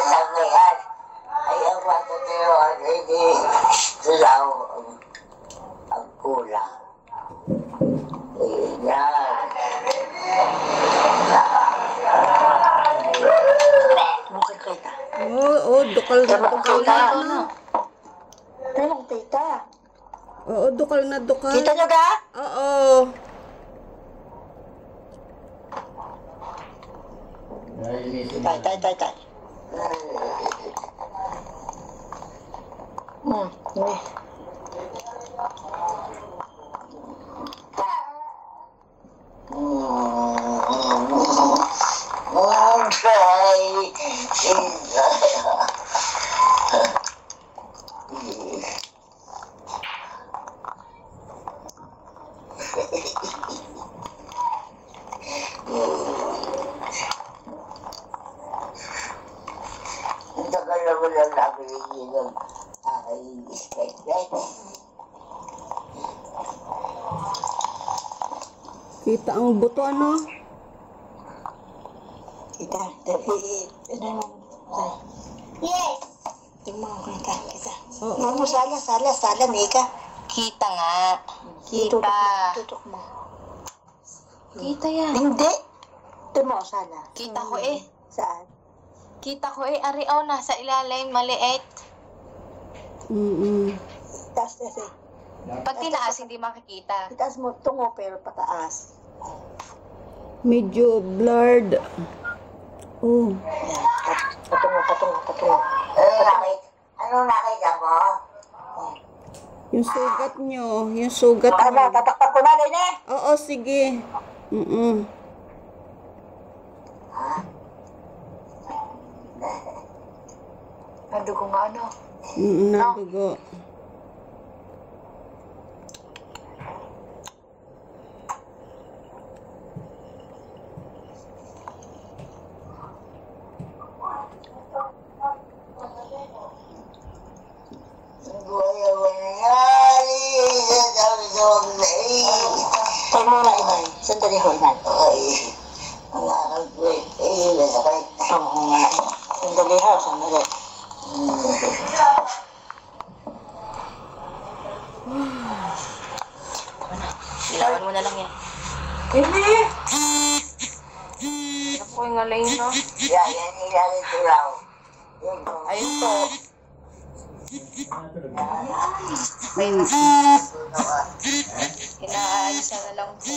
Sabihan. Ayaw matutiro. Hindi. Sulaw. Ang kulang. Yan. Mukha kita. Oo, dukal na dukal na. Tanong tita. Oo, dukal na dukal. Kita nyo ga? Oo. Tay. Kita ang buto, ano? Kita, tapi yes. Tingnan ko kita. Mamo sala Nika. Kita nga. Tutok mo. Kita yan. Hindi. Ito mo sala. Kita ko eh. Saan? Kita ko eh. Ariaw na sa ilalim. Maliit. Taas na siya. Pag tinaas, hindi makikita. Itaas mo tungo pero pataas. Medyo blurred. Oh. Patungo. Ano nakita mo? Yung sugat nyo. Yung sugat Ano, nyo. tatakpan ko na din eh. Oo, sige. Nadugo nga ano. Nadugo. Tayo mo na inay. Sandali ho inay. Sandali ho, sandali. Ilawan mo na lang yan. Hindi! Ako yung alay no. Yan ilalim ko lang. Ayun to. Inaayos na lang po.